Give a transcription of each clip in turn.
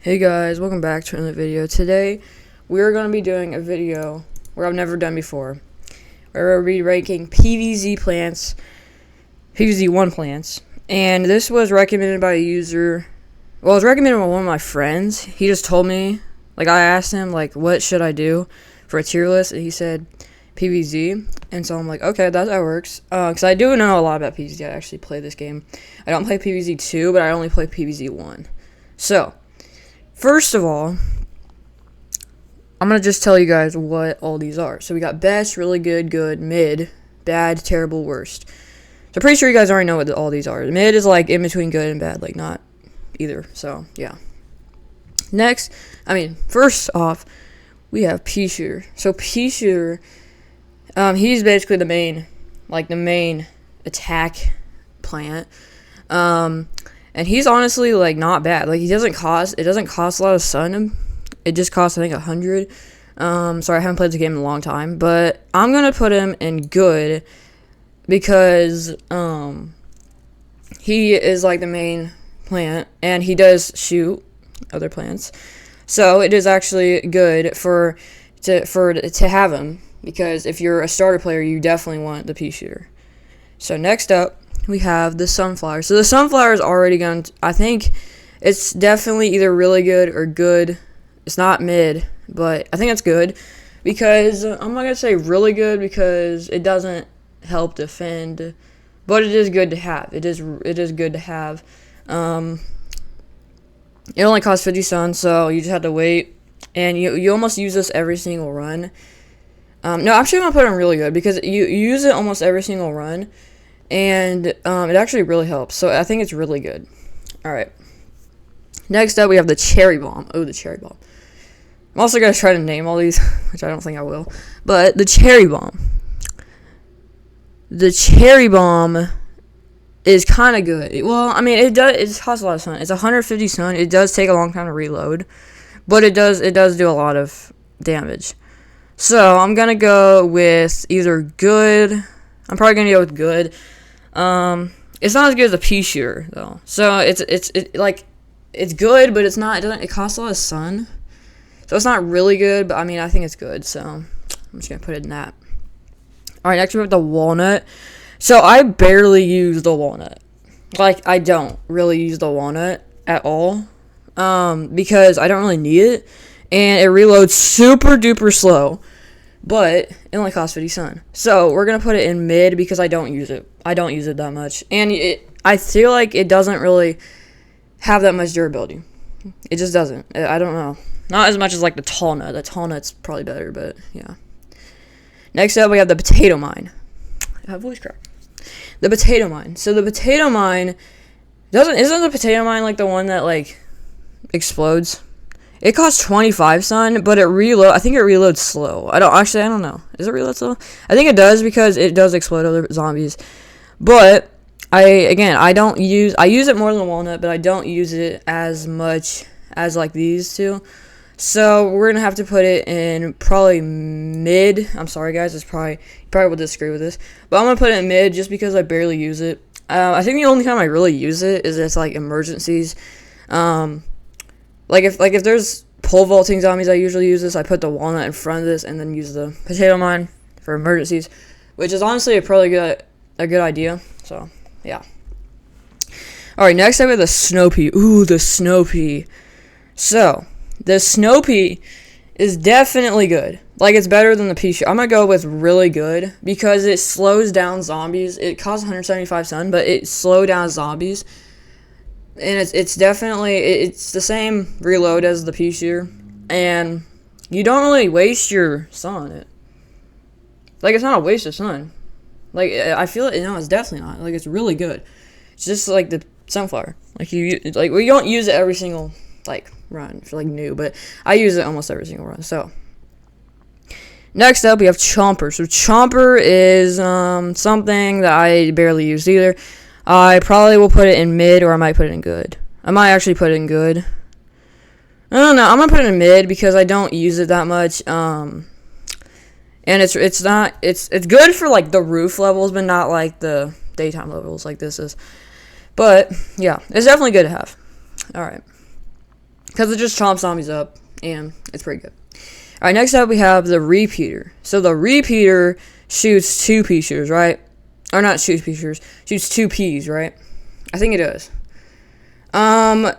Hey guys, welcome back to another video. Today, we're going to be doing a video where I've never done before. Where we'll be ranking Pvz plants, Pvz1 plants. And this was recommended by a user. Well, it was recommended by one of my friends. He just told me, I asked him, what should I do for a tier list? And he said Pvz. And so I'm like, okay, that works. Because I do know a lot about Pvz. I actually play this game. I don't play Pvz2, but I only play Pvz1. So, first of all, I'm going to just tell you guys what all these are. So we got best, really good, good, mid, bad, terrible, worst. So I'm pretty sure you guys already know what all these are. Mid is in between good and bad, not either. So, yeah. First off, we have Pea Shooter. So Pea Shooter, he's basically the main attack plant. And he's honestly, not bad. It doesn't cost a lot of sun. It just costs, I think, 100. Sorry, I haven't played the game in a long time. But I'm going to put him in good because, he is, the main plant. And he does shoot other plants. So, it is actually good to have him. Because if you're a starter player, you definitely want the Pea Shooter. So, next up, we have the sunflower. So the sunflower is already going to, I think it's definitely either really good or good. It's not mid, but I think it's good because I'm not going to say really good because it doesn't help defend, but it is good to have. It is good to have. It only costs 50 sun, so you just have to wait, and you almost use this every single run. No, actually I'm going to put it in really good because you use it almost every single run. And it actually really helps. So I think it's really good. Alright. Next up, we have the cherry bomb. Oh, the cherry bomb. I'm also going to try to name all these, which I don't think I will. But the cherry bomb. The cherry bomb is kind of good. Well, it costs a lot of sun. It's 150 sun. It does take a long time to reload. But it does do a lot of damage. So I'm going to go with either good. I'm probably going to go with good. It's not as good as a Pea Shooter though. So it's good, but it's not. It costs a lot of sun, so it's not really good. But I think it's good. So I'm just gonna put it in that. All right, next we have the walnut. So I barely use the walnut. I don't really use the walnut at all. Because I don't really need it, and it reloads super duper slow. But it only costs 50 sun. So we're going to put it in mid because I don't use it. I don't use it that much. And I feel like it doesn't really have that much durability. It just doesn't. I don't know. Not as much as the tall nut. The tall nut's probably better, but yeah. Next up, we have the potato mine. I have voice crack. The potato mine. So the potato mine isn't the potato mine the one that explodes? It costs 25 sun, but I think it reloads slow. I don't know. Does it reload slow? I think it does because it does explode other zombies. But I use it more than the walnut, but I don't use it as much as these two. So we're gonna have to put it in probably mid. I'm sorry guys, you probably will disagree with this, but I'm gonna put it in mid just because I barely use it. I think the only time I really use it is it's emergencies. If there's pole vaulting zombies, I usually use this. I put the walnut in front of this and then use the potato mine for emergencies, which is honestly a good idea. So, yeah. Alright, next I have the snow pea. Ooh, the snow pea. So, the snow pea is definitely good. It's better than the Pea Shooter. I'm going to go with really good because it slows down zombies. It costs 175 sun, but it slows down zombies. And it's definitely, it's the same reload as the Pea Shooter, and you don't really waste your sun on it. It's not a waste of sun. I feel it. No, it's definitely not. It's really good. It's just the sunflower. We don't use it every single run for new, but I use it almost every single run. So next up we have Chomper. So Chomper is something that I barely use either. I probably will put it in mid, or I might put it in good. I might actually put it in good. I don't know. I'm gonna put it in mid because I don't use it that much. And it's good for the roof levels, but not the daytime levels like this is. But yeah, it's definitely good to have. All right. because it just chomps zombies up, and it's pretty good. Alright, next up we have the repeater. So the repeater shoots 2 pea shooters, right? Or not shoots pea shooters, shoots 2 peas, right? I think it does.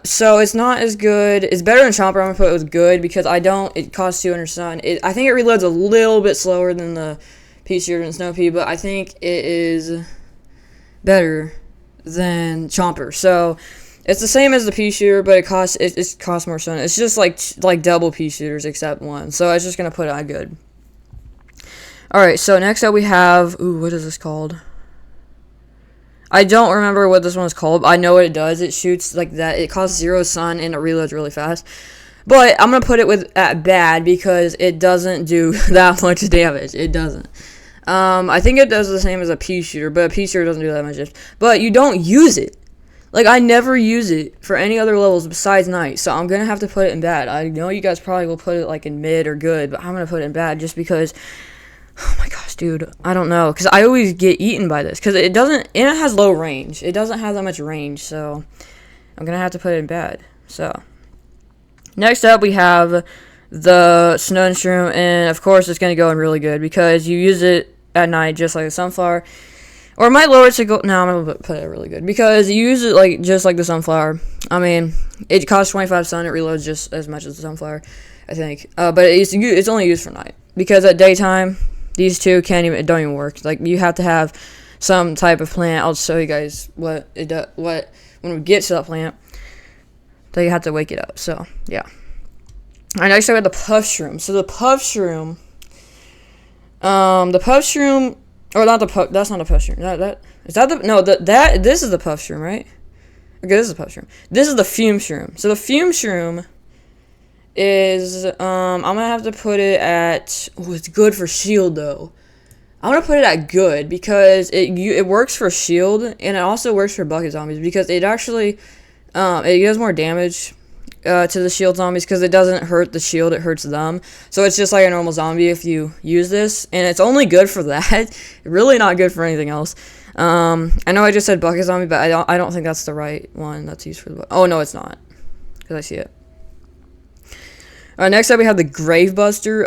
So it's not as good. It's better than Chomper. I'm gonna put it with good because it costs 200 sun. I think it reloads a little bit slower than the pea shooter and snow pea, but I think it is better than Chomper. So it's the same as the pea shooter, but it costs more sun. It's just like double pea shooters except one. So I was just gonna put it on good. Alright, so next up we have what is this called? I don't remember what this one's called. I know what it does. It shoots like that. It costs 0 sun and it reloads really fast. But I'm gonna put it at bad because it doesn't do that much damage. It doesn't. I think it does the same as a pea shooter, but a pea shooter doesn't do that much damage. But you don't use it. Like, I never use it for any other levels besides night, so I'm gonna have to put it in bad. I know you guys probably will put it like in mid or good, but I'm gonna put it in bad just because. Oh my gosh, dude, I don't know, because I always get eaten by this, because it has low range. It doesn't have that much range, so I'm gonna have to put it in bad. So next up we have the snow and shroom, and of course it's gonna go in really good because you use it at night just like the sunflower. Or I might lower it to go. No, I'm gonna put it really good because you use it just like the sunflower. I mean, it costs 25 sun. It reloads just as much as the sunflower, I think. But it's only used for night because at daytime these two don't even work. Like, you have to have some type of plant. I'll show you guys what it does. When we get to that plant, then you have to wake it up. So yeah. Alright, next I got the puff shroom. So the puff shroom, or not the puff. That's not a puff shroom. This is the puff shroom, right? Okay, this is the puff shroom. This is the fume shroom. So the fume shroom is I'm gonna have to put it at. Oh, it's good for shield though. I'm gonna put it at good because it works for shield and it also works for bucket zombies because it actually it does more damage to the shield zombies because it doesn't hurt the shield, it hurts them. So it's just like a normal zombie if you use this, and it's only good for that. Really not good for anything else. I know I just said bucket zombie, but I don't think that's the right one that's used for the. Oh no, it's not because I see it. Next up we have the Grave Buster.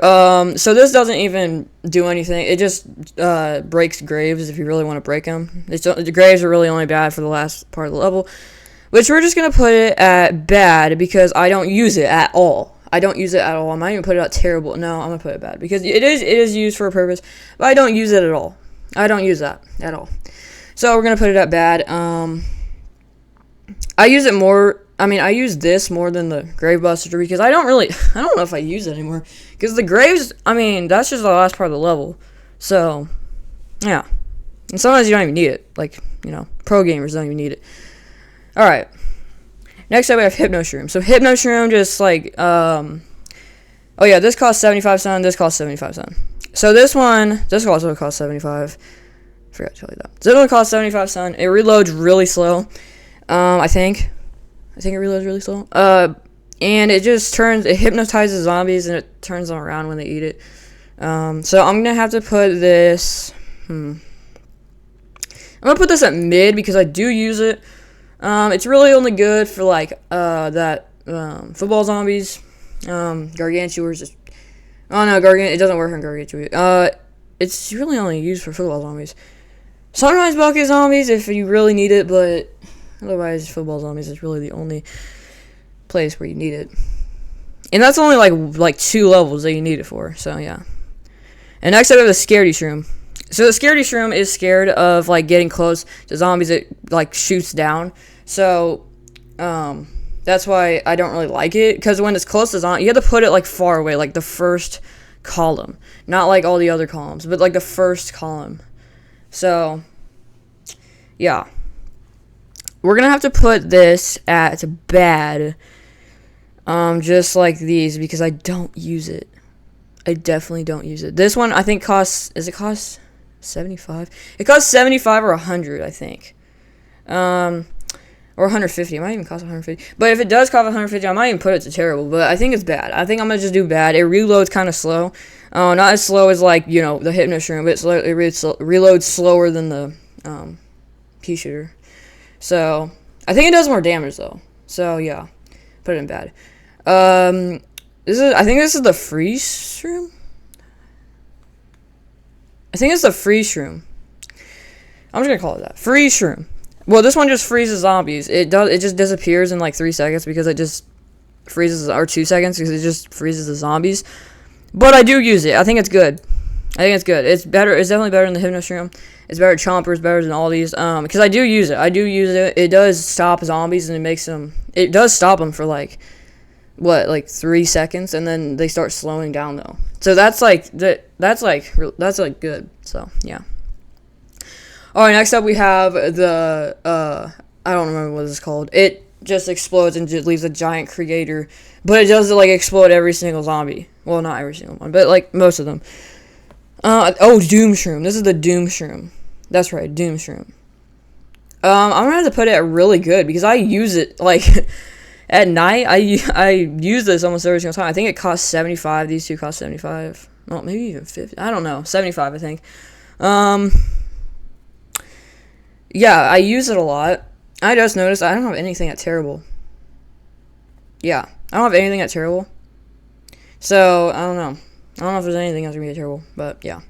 So this doesn't even do anything. It just breaks graves if you really want to break them. The graves are really only bad for the last part of the level, which we're just going to put it at bad because I don't use it at all. I might even put it at terrible. No, I'm going to put it bad because it is used for a purpose, but I don't use it at all. I don't use that at all. So we're going to put it at bad. I use it more. I mean, I use this more than the Grave Buster because I don't know if I use it anymore. Because the graves, I mean, that's just the last part of the level. So, yeah. And sometimes you don't even need it. Like, pro gamers don't even need it. Alright. Next up we have Hypno Shroom. So Hypno Shroom just oh yeah, this costs 75 sun, this costs 75 sun. So this also costs 75. Forgot to tell you that. This one costs 75 sun. It reloads really slow. I think it reloads really slow. And it hypnotizes zombies and it turns them around when they eat it. So I'm gonna have to put this. I'm gonna put this at mid because I do use it. It's really only good for football zombies, gargantuars. Oh no, it doesn't work on gargantuars. It's really only used for football zombies. Sometimes bucket zombies if you really need it, but otherwise football zombies is really the only place where you need it. And that's only like 2 levels that you need it for. So yeah. And next I have the Scaredy Shroom. So the Scaredy Shroom is scared of getting close to zombies. It shoots down. So that's why I don't really like it, because when it's close to zombie, you have to put it far away, the first column, not all the other columns, but the first column. So yeah, we're gonna have to put this at bad, just like these, because I don't use it. I definitely don't use it. This one I think costs 75? It costs 75 or 100, I think. Or 150. It might even cost 150. But if it does cost 150, I might even put it to terrible. But I think it's bad. I think I'm going to just do bad. It reloads kind of slow. Not as slow as, the Hypno Shroom, but it reloads slower than the pea shooter. So, I think it does more damage, though. So, yeah. Put it in bad. I think this is the freeze shroom. I think it's the freeze shroom. I'm just gonna call it that. Freeze shroom. Well, this one just freezes zombies. It just disappears in like 3 seconds because it just freezes, or 2 seconds because it just freezes the zombies. But I do use it. I think it's good. It's better. It's definitely better than the Hypno Shroom. It's better than Chompers, better than all these. Because I do use it. It does stop zombies and it makes them. It does stop them for like 3 seconds, and then they start slowing down though. So that's good. So yeah. All right, next up we have the I don't remember what it's called. It just explodes and just leaves a giant creator, but it does like explode every single zombie. Well, not every single one, but like most of them. Doom Shroom. This is the Doom Shroom. That's right, Doom Shroom. I'm gonna have to put it at really good because I use it like at night. I use this almost every single time. I think it costs 75. These two cost 75. Well, maybe even 50. I don't know. 75, I think. Yeah, I use it a lot. I just noticed I don't have anything at terrible. Yeah, I don't have anything at terrible. So, I don't know. I don't know if there's anything else going to be terrible, but yeah.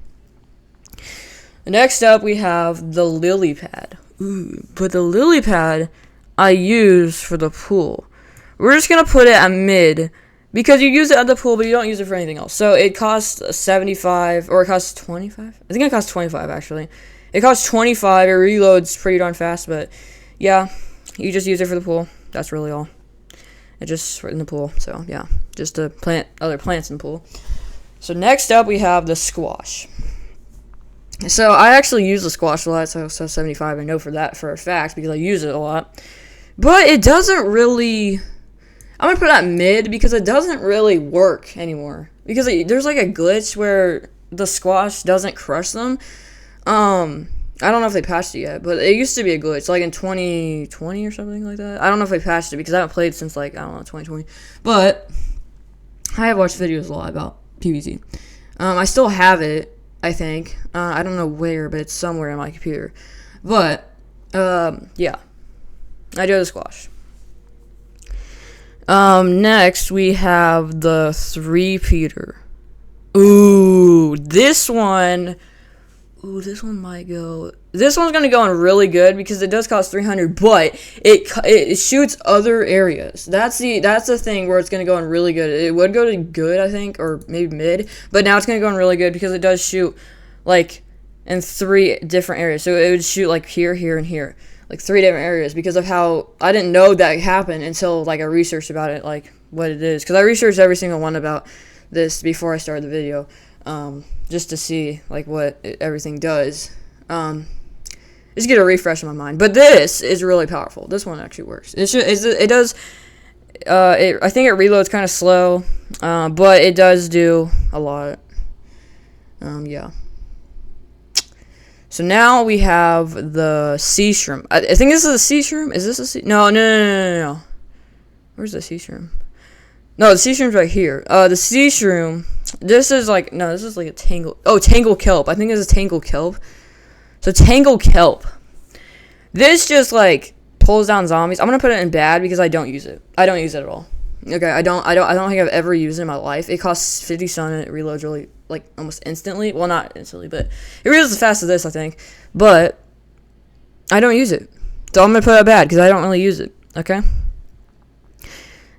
Next up, we have the lily pad. Ooh, but the lily pad I use for the pool. We're just going to put it at mid, because you use it at the pool, but you don't use it for anything else. So, it costs 75, or it costs 25? I think it costs 25, actually. It costs 25. It reloads pretty darn fast, but yeah, you just use it for the pool. That's really all. It just in the pool, so yeah, just to plant other plants in the pool. So next up, we have the squash. So I actually use the squash a lot, so 75. I know for a fact because I use it a lot. But it doesn't really. I'm gonna put it at mid because it doesn't really work anymore. Because there's like a glitch where the squash doesn't crush them. I don't know if they patched it yet, but it used to be a glitch, like in 2020 or something like that. I don't know if they patched it because I haven't played since, like, I don't know, 2020. But I have watched videos a lot about Pvz. I still have it, I think. I don't know where, but it's somewhere in my computer. But, yeah. I do have the squash. Next, we have the 3-peater. Ooh, this one... Ooh, this one might go. This one's gonna go in really good because it does cost 300, but it shoots other areas. That's the thing where it's gonna go in really good. It would go to good, I think, or maybe mid, but now it's gonna go in really good because it does shoot like in 3 different areas. So it would shoot like here, here, and here, like 3 different areas because of how I didn't know that happened until like I researched about it, like what it is, because I researched every single one about this before I started the video. Just to see like what everything does. Just get a refresh in my mind. But this is really powerful. This one actually works. I think it reloads kind of slow, but it does do a lot. Yeah. So now we have the sea shroom. I think this is a sea shroom. Is this a sea? No. Where's the sea shroom? No, the sea shroom's right here. The sea shroom. This is like a tangle. Oh, tangle kelp. I think this is tangle kelp. So tangle kelp. This just like pulls down zombies. I'm gonna put it in bad because I don't use it. I don't use it at all. Okay, I don't think I've ever used it in my life. It costs 50 sun and it reloads really like almost instantly. Well, not instantly, but it reloads as fast as this, I think. But I don't use it. So I'm gonna put it at bad because I don't really use it. Okay.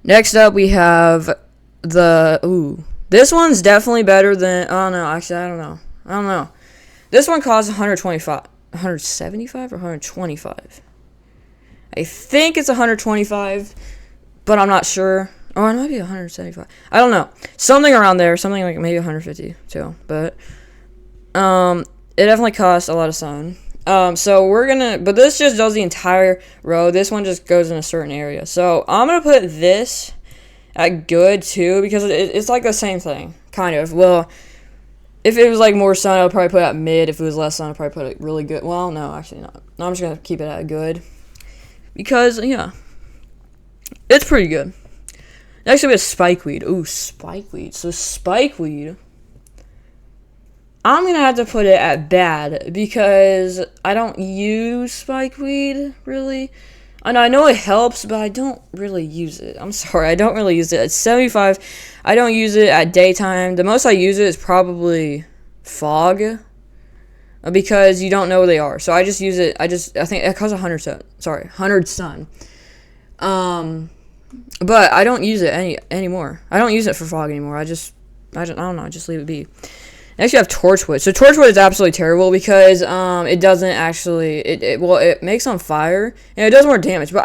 Next up, we have the This one's definitely better than. Oh no, actually, I don't know. This one costs 175 or 125. I think it's 125, but I'm not sure. Oh, it might be 175. I don't know. Something around there. Something like maybe 150 too. But it definitely costs a lot of sun. So we're gonna. But this just does the entire row. This one just goes in a certain area. So I'm gonna put this at good too because it's like the same thing, kind of. Well, if it was like more sun, I would probably put it at mid. If it was less sun, I'd probably put it really good. Well, no, actually not. No, I'm just gonna keep it at good because yeah, it's pretty good. Next we have spikeweed. Ooh, spikeweed. So spikeweed, I'm gonna have to put it at bad because I don't use spikeweed really. I know it helps, but I don't really use it. I'm sorry, I don't really use it. At 75, I don't use it at daytime. The most I use it is probably fog, because you don't know where they are. So I just use it. I think it costs 100 sun. Sorry, 100 sun. But I don't use it anymore. I don't use it for fog anymore. I don't know. I just leave it be. Next, you have Torchwood. So Torchwood is absolutely terrible because it doesn't actually it makes on fire and it does more damage. But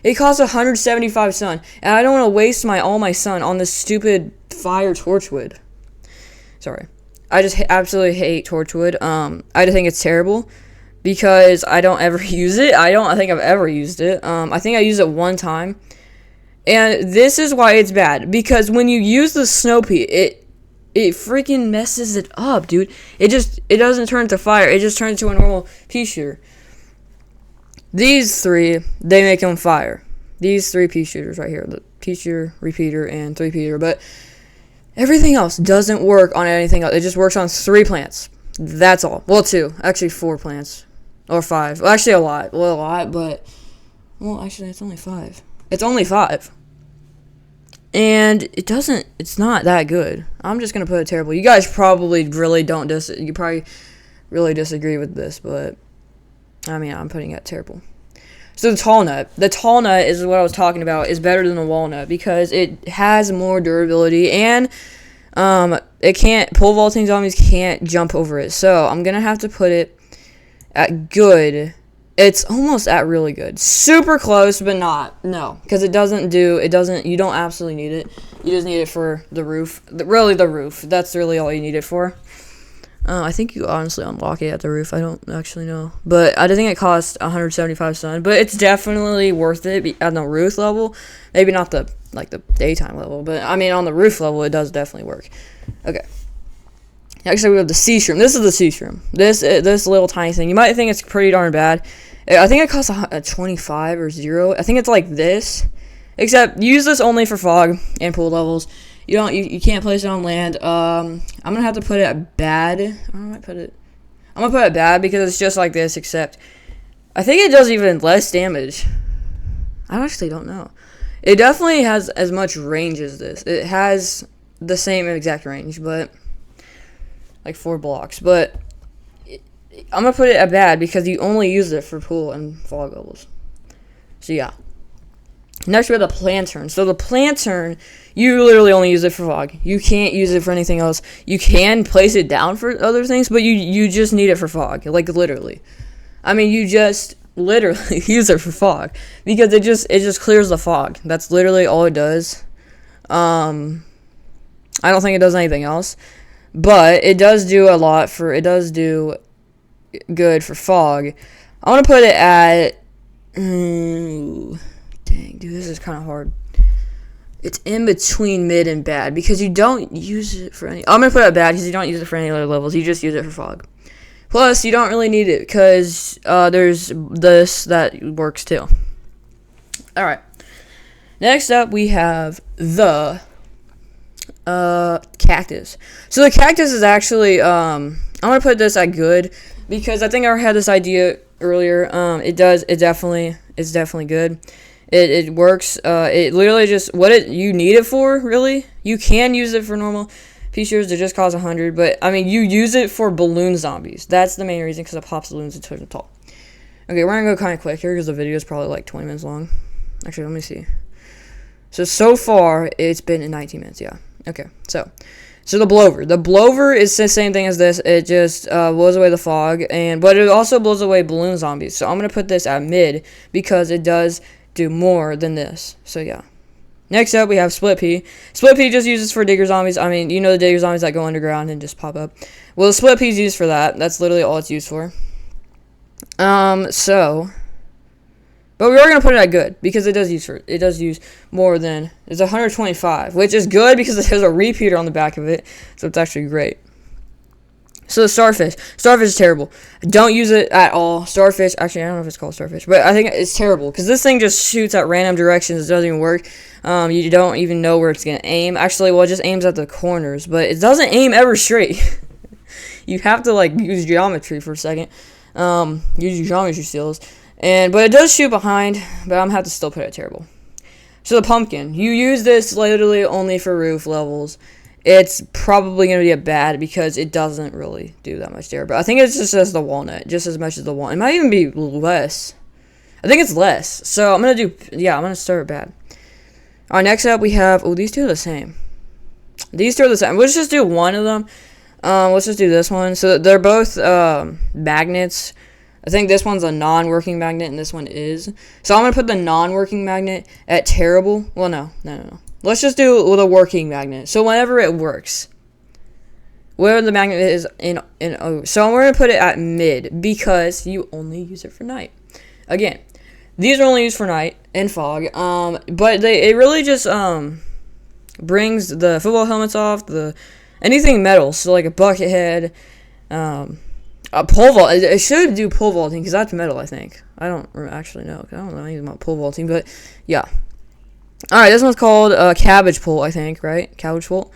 it costs 175 sun, and I don't want to waste all my sun on this stupid fire Torchwood. Sorry, I just absolutely hate Torchwood. I just think it's terrible because I don't ever use it. I think I've ever used it. I think I used it one time, and this is why it's bad, because when you use the snow pea, it freaking messes it up, dude. It doesn't turn into fire. It just turns into a normal pea shooter. These three, they make them fire. These three pea shooters right here. The pea shooter, repeater, and 3-peater. But everything else doesn't work on anything else. It just works on 3 plants. That's all. Well, 2. Actually, 4 plants. Or 5. Well, actually, a lot. Well, a lot, but... Well, actually, it's only 5. It's only 5. And it's not that good. I'm just going to put it terrible. You guys probably really you probably really disagree with this, but I mean, I'm putting it terrible. So the tall nut is what I was talking about, is better than the walnut because it has more durability, and pole vaulting zombies can't jump over it. So I'm going to have to put it at good. It's almost at really good. Super close, but not. No, because you don't absolutely need it. You just need it for the roof. Really, the roof. That's really all you need it for. I think you honestly unlock it at the roof. I don't actually know. But I think it costs 175 sun. But it's definitely worth it on the roof level. Maybe not the daytime level. But, I mean, on the roof level, it does definitely work. Okay. Next up, we have the sea shroom. This is the sea shroom. This little tiny thing. You might think it's pretty darn bad. I think it costs a 25 or 0. I think it's like this. Except, use this only for fog and pool levels. You can't place it on land. I'm gonna have to put it at bad. I'm gonna put it at bad because it's just like this, except I think it does even less damage. I actually don't know. It definitely has as much range as this. It has the same exact range, but like 4 blocks. But I'm gonna put it at bad because you only use it for pool and fog levels. So yeah. Next we have the Plantern. So the Plantern, you literally only use it for fog. You can't use it for anything else. You can place it down for other things, but you just need it for fog. Like literally. I mean, you just literally use it for fog because it just clears the fog. That's literally all it does. I don't think it does anything else, but it does do a lot for. It does do good for fog. I want to put it at. Dang, dude, this is kind of hard. It's in between mid and bad because you don't use it for any. I'm gonna put it at bad because you don't use it for any other levels. You just use it for fog. Plus, you don't really need it because there's this that works too. All right. Next up, we have the cactus. So the cactus is actually I'm gonna put this at good because I think I had this idea earlier. It's definitely good. It works. It literally just you need it for, really. You can use it for normal pea shooters. It just costs 100, but I mean you use it for balloon zombies. That's the main reason because it pops balloons and turns them tall. Okay, we're gonna go kind of quick here because the video is probably like 20 minutes long. Actually, let me see. So far it's been 19 minutes. Yeah. Okay. So the blower. The blower is the same thing as this. It just blows away the fog, but it also blows away balloon zombies. So I'm gonna put this at mid because it does do more than this. So yeah. Next up we have split pea. Split pea just uses for digger zombies. I mean, you know the digger zombies that go underground and just pop up. Well, the split pea is used for that. That's literally all it's used for. But we are gonna put it at good because it does use more than it's 125, which is good because it has a repeater on the back of it, so it's actually great. So the starfish is terrible. Don't use it at all. Starfish, actually, I don't know if it's called starfish, but I think it's terrible because this thing just shoots at random directions. It doesn't even work. You don't even know where it's gonna aim. Actually, well, it just aims at the corners, but it doesn't aim ever straight. You have to use geometry for a second. Use your geometry skills. But it does shoot behind, but I'm gonna have to still put it at terrible. So the pumpkin, you use this literally only for roof levels. It's probably going to be a bad because it doesn't really do that much there. But I think it's just as the walnut, just as much as the walnut. It might even be less. I think it's less. So I'm going to I'm going to start bad. Alright, next up we have, these two are the same. These two are the same. Let's just do one of them. Let's just do this one. So they're both magnets. I think this one's a non-working magnet and this one is. So I'm going to put the non-working magnet at terrible. Well, no. Let's just do with a working magnet. So whenever it works. Where the magnet is so we're going to put it at mid because you only use it for night. Again, these are only used for night and fog. But it really just brings the football helmets off, anything metal. So like a bucket head, a pole vault. It should do pole vaulting because that's metal, I think. I don't actually know. I don't know anything about pole vaulting, but yeah. Alright, this one's called cabbage pole, I think, right? Cabbage pole.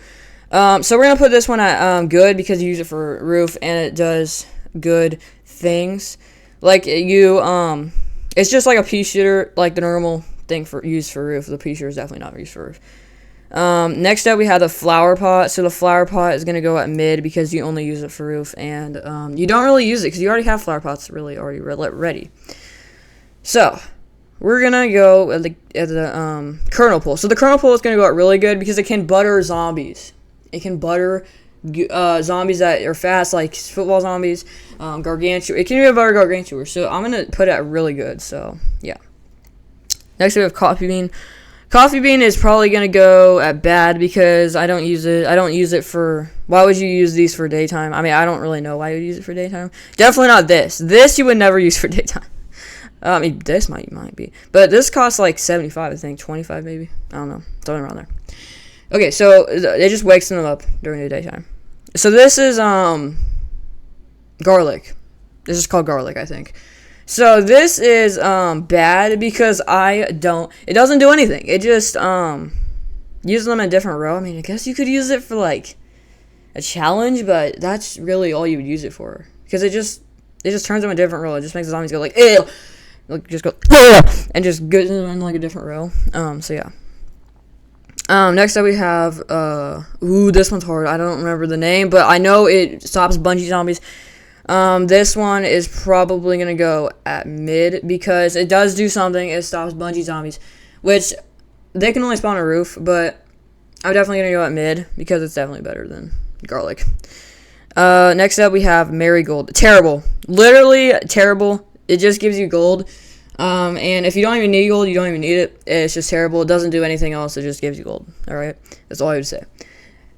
So we're going to put this one at good because you use it for roof and it does good things. Like it's just like a pea shooter, like the normal thing used for roof. The pea shooter is definitely not used for roof. Next up we have the flower pot. So the flower pot is going to go at mid because you only use it for roof and you don't really use it because you already have flower pots really already ready. So we're going to go at the kernel pole. So the kernel pole is going to go out really good because it can butter zombies. It can butter zombies that are fast, like football zombies, gargantua. It can even butter gargantua. So I'm going to put it at really good. So, yeah. Next we have coffee bean. Coffee bean is probably going to go at bad because I don't use it. I don't use it for... Why would you use these for daytime? I mean, I don't really know why you would use it for daytime. Definitely not this. This you would never use for daytime. I mean, this might be. But this costs like 75, I think. 25 maybe. I don't know. Something around there. Okay, so it just wakes them up during the daytime. So this is garlic. This is called garlic, I think. So this is bad because it doesn't do anything. It just uses them in a different row. I mean, I guess you could use it for like a challenge, but that's really all you would use it for. Because it just turns them in a different row. It just makes the zombies go like, ew! Like, just go, and just goes in like a different row. So yeah. Next up we have, this one's hard. I don't remember the name, but I know it stops bungee zombies. This one is probably going to go at mid because it does do something. It stops bungee zombies, which they can only spawn on a roof, but I'm definitely going to go at mid because it's definitely better than garlic. Next up we have marigold. Terrible. Literally terrible. It just gives you gold. And if you don't even need gold, you don't even need it. It's just terrible. It doesn't do anything else. It just gives you gold. Alright? That's all I would say.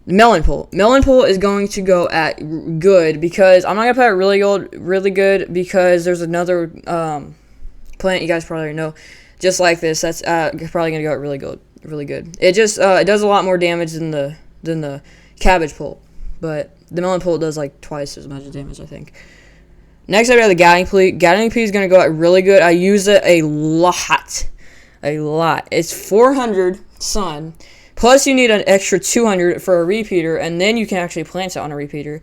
Melon pole. Melon pole is going to go at good because I'm not going to put it really good because there's another plant you guys probably already know just like this. That's probably going to go at really good. It just it does a lot more damage than the cabbage pole, but the melon pole does like twice as much damage, I think. Next up we have the Gatling Pea. Gatling Pea is going to go at really good. I use it a lot. It's 400 sun. Plus you need an extra 200 for a repeater, and then you can actually plant it on a repeater.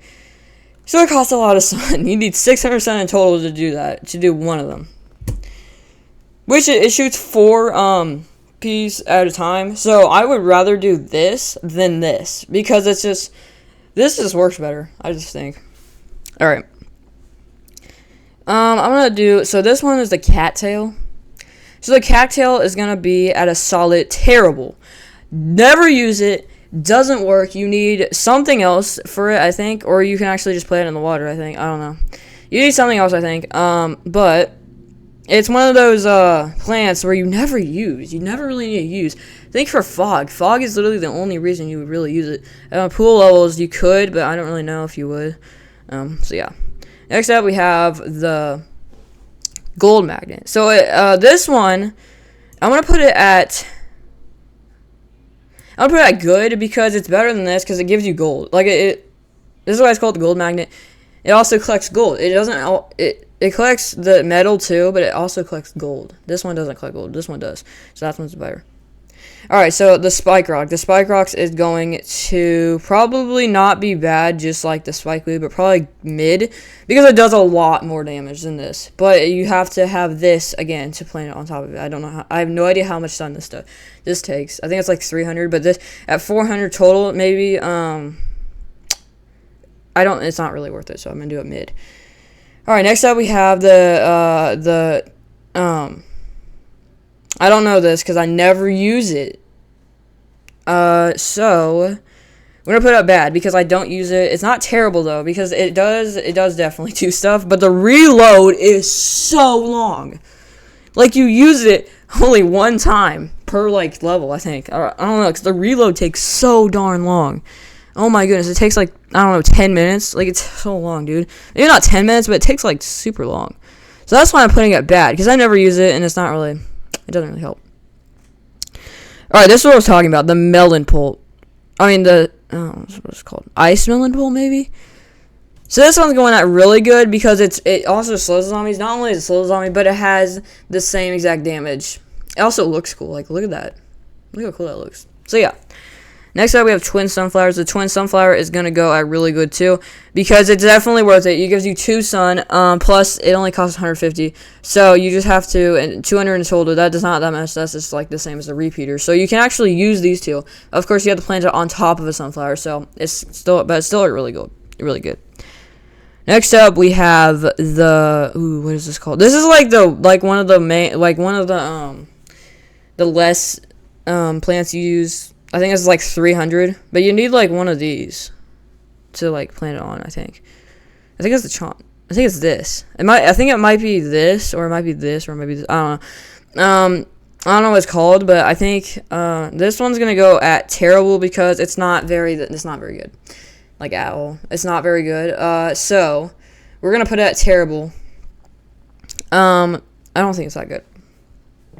So it costs a lot of sun. You need 600 sun in total to do that, to do one of them. Which it shoots 4 peas at a time. So I would rather do this than this because this just works better, I just think. Alright. I'm going to do, so this one is the cattail. So the cattail is going to be at a solid terrible. Never use it. Doesn't work. You need something else for it, I think. Or you can actually just plant it in the water, I think. I don't know. You need something else, I think. But it's one of those plants where you never use. You never really need to use. Think for fog. Fog is literally the only reason you would really use it. Pool levels, you could, but I don't really know if you would. So yeah. Next up, we have the gold magnet. So this one, I'm going to put it at good because it's better than this because it gives you gold. Like this is why it's called the gold magnet. It also collects gold. It collects the metal too, but it also collects gold. This one doesn't collect gold. This one does. So that one's better. Alright, so the Spike Rock. The Spike Rocks is going to probably not be bad, just like the Spike Weed, but probably mid, because it does a lot more damage than this. But you have to have this, again, to plant it on top of it. I don't know how, I have no idea how much sun this takes. I think it's like 300, but this, at 400 total, maybe, it's not really worth it, so I'm gonna do it mid. Alright, next up we have I don't know this, because I never use it. So we're gonna put it bad because I don't use it. It's not terrible though, because it does definitely do stuff, but the reload is so long. Like, you use it only one time per like level, I think. I don't know, because the reload takes so darn long. Oh my goodness, it takes like, I don't know, 10 minutes. Like, it's so long, dude. Maybe not 10 minutes, but it takes like super long. So that's why I'm putting it bad, because I never use it, and it doesn't really help. Alright, this is what I was talking about. The melon pult. I mean, what's it called? Ice melon pult, maybe? So this one's going out really good because it also slows zombies. Not only does it slow zombies, but it has the same exact damage. It also looks cool. Like, look at that. Look how cool that looks. So, yeah. Next up, we have Twin Sunflowers. The Twin Sunflower is going to go at really good, too, because it's definitely worth it. It gives you 2 sun, plus it only costs 150, so you just have to, and 200 in total. That does not that much. That's just, like, the same as the repeater. So you can actually use these two. Of course, you have to plant it on top of a sunflower, so it's still really good. Really good. Next up, we have what is this called? This is, one of the less, plants you use. I think it's like 300, but you need like one of these to like plant it on. I think it's the chomp. I think it's this. I think it might be this, or it might be this, or it might be this. I don't know. I don't know what it's called, but I think this one's gonna go at terrible because it's not very good, like at all. It's not very good. So we're gonna put it at terrible. I don't think it's that good.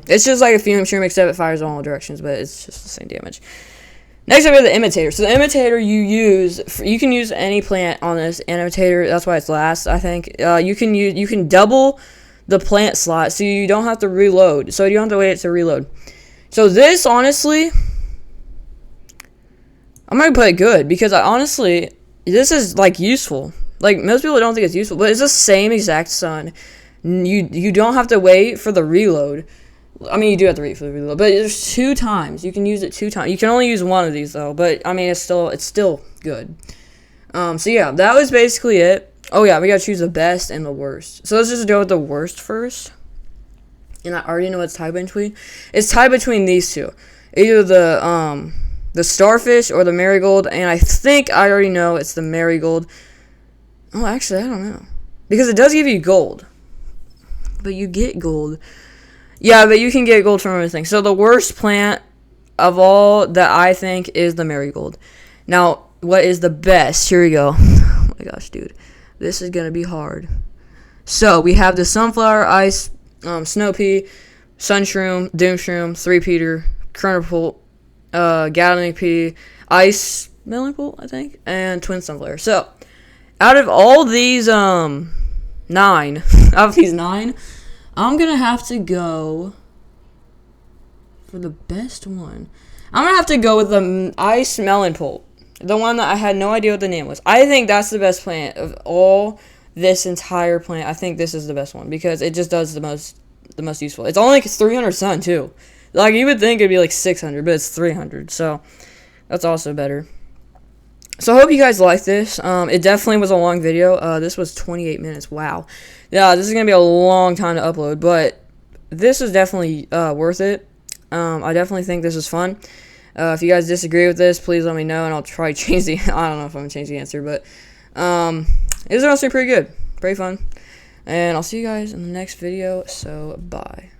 It's just like a fume shroom, except it fires in all directions, but it's just the same damage. Next up, we have the Imitator. So the Imitator you can use any plant on this Imitator. That's why it's last, I think. You can double the plant slot, so you don't have to reload. So you don't have to wait to reload. So this, honestly, I'm gonna put it good because this is like useful. Like, most people don't think it's useful, but it's the same exact sun. You don't have to wait for the reload. I mean, you do have to wait for the reload, but there's 2 times. You can use it 2 times. You can only use one of these, though, but, I mean, it's still good. So, yeah, that was basically it. Oh, yeah, we gotta choose the best and the worst. So, let's just go with the worst first. And I already know it's tied between. It's tied between these two. Either the Starfish or the Marigold, and I think I already know it's the Marigold. Oh, actually, I don't know. Because it does give you gold. But you get gold. Yeah, but you can get gold from everything. So the worst plant of all that I think is the Marigold. Now, what is the best? Here we go. Oh my gosh, dude. This is going to be hard. So, we have the Sunflower, Ice, Snow Pea, Sun Shroom, Doom Shroom, 3-peater, Kernel Pult, Gatling Pea, Ice Melon Pult, I think, and Twin Sunflower. So, out of all these, 9, I'm going to have to go for the best one. I'm going to have to go with the Ice Melon Pult. The one that I had no idea what the name was. I think that's the best plant of all this entire plant. I think this is the best one because it just does the most useful. It's only 300 sun, too. Like, you would think it'd be like 600, but it's 300. So, that's also better. So, I hope you guys like this. It definitely was a long video. This was 28 minutes. Wow. Yeah, this is going to be a long time to upload, but this is definitely worth it. I definitely think this is fun. If you guys disagree with this, please let me know, and I'll try to change I don't know if I'm going to change the answer, but it was honestly pretty good. Pretty fun. And I'll see you guys in the next video, so bye.